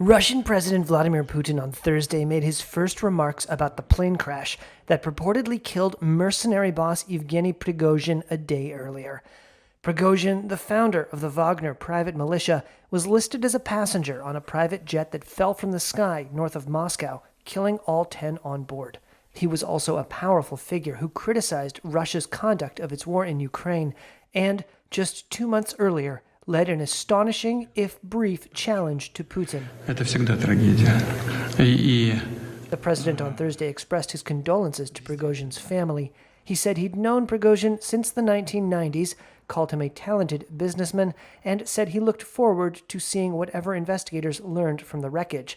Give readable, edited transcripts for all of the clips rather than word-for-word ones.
Russian President Vladimir Putin on Thursday made his first remarks about the plane crash that purportedly killed mercenary boss Yevgeny Prigozhin a day earlier. Prigozhin, the founder of the Wagner private militia, was listed as a passenger on a private jet that fell from the sky north of Moscow, killing all 10 on board. He was also a powerful figure who criticized Russia's conduct of its war in Ukraine and, just 2 months earlier, led an astonishing, if brief, challenge to Putin. Это всегда трагедия. The president on Thursday expressed his condolences to Prigozhin's family. He said he'd known Prigozhin since the 1990s, called him a talented businessman, and said he looked forward to seeing whatever investigators learned from the wreckage.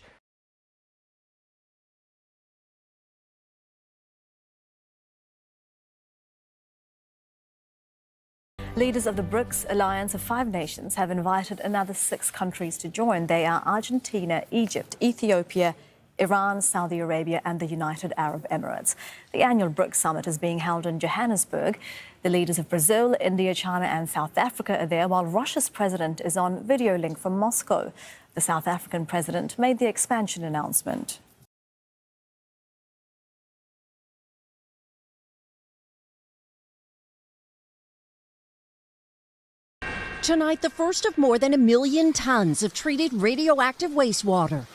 Leaders of the BRICS alliance of 5 nations have invited another 6 countries to join. They are Argentina, Egypt, Ethiopia, Iran, Saudi Arabia and the United Arab Emirates. The annual BRICS summit is being held in Johannesburg. The leaders of Brazil, India, China and South Africa are there, while Russia's president is on video link from Moscow. The South African president made the expansion announcement. Tonight, the first of more than 1 million tons of treated radioactive wastewater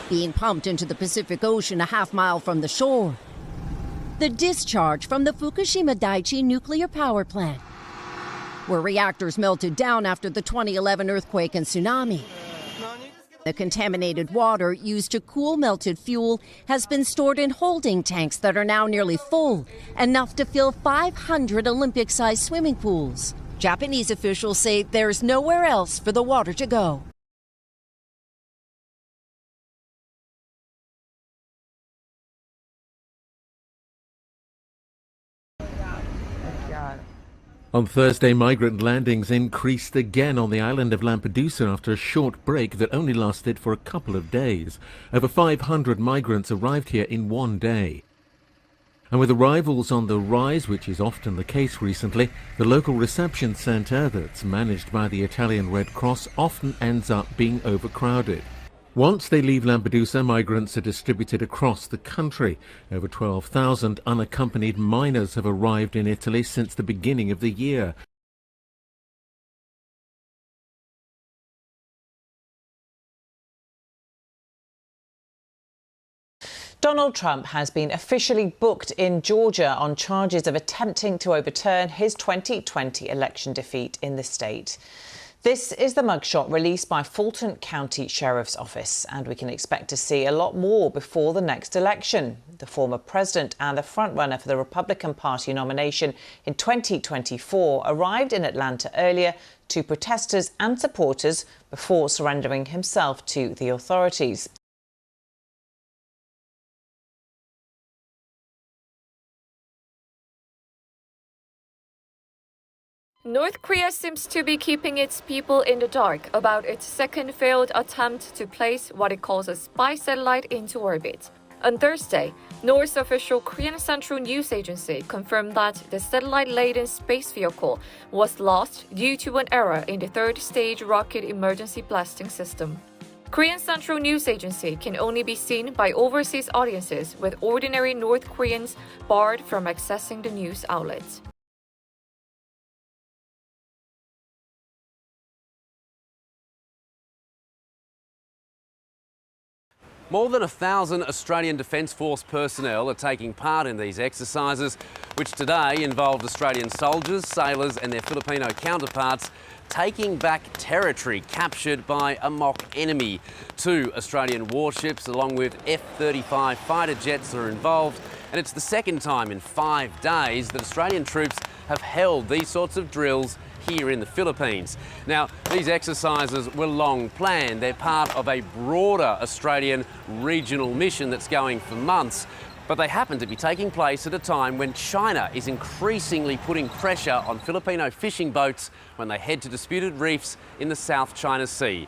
being pumped into the Pacific Ocean a half-mile from the shore. The discharge from the Fukushima Daiichi nuclear power plant, where reactors melted down after the 2011 earthquake and tsunami. The contaminated water used to cool melted fuel has been stored in holding tanks that are now nearly full, enough to fill 500 Olympic-sized swimming pools. Japanese officials say there's nowhere else for the water to go. On Thursday, migrant landings increased again on the island of Lampedusa after a short break that only lasted for a couple of days. Over 500 migrants arrived here in one day. And with arrivals on the rise, which is often the case recently, the local reception centre that's managed by the Italian Red Cross often ends up being overcrowded. Once they leave Lampedusa, migrants are distributed across the country. Over 12,000 unaccompanied minors have arrived in Italy since the beginning of the year. Donald Trump has been officially booked in Georgia on charges of attempting to overturn his 2020 election defeat in the state. This is the mugshot released by Fulton County Sheriff's Office, and we can expect to see a lot more before the next election. The former president and the frontrunner for the Republican Party nomination in 2024 arrived in Atlanta earlier to protesters and supporters before surrendering himself to the authorities. North Korea seems to be keeping its people in the dark about its second failed attempt to place what it calls a spy satellite into orbit. On Thursday, North's official Korean Central News Agency confirmed that the satellite-laden space vehicle was lost due to an error in the third-stage rocket emergency blasting system. Korean Central News Agency can only be seen by overseas audiences, with ordinary North Koreans barred from accessing the news outlets. More than 1,000 Australian Defence Force personnel are taking part in these exercises, which today involved Australian soldiers, sailors and their Filipino counterparts taking back territory captured by a mock enemy. 2 Australian warships along with F-35 fighter jets are involved, and it's the second time in 5 days that Australian troops have held these sorts of drills here in the Philippines. Now, these exercises were long planned. They're part of a broader Australian regional mission that's going for months, but they happen to be taking place at a time when China is increasingly putting pressure on Filipino fishing boats when they head to disputed reefs in the South China Sea.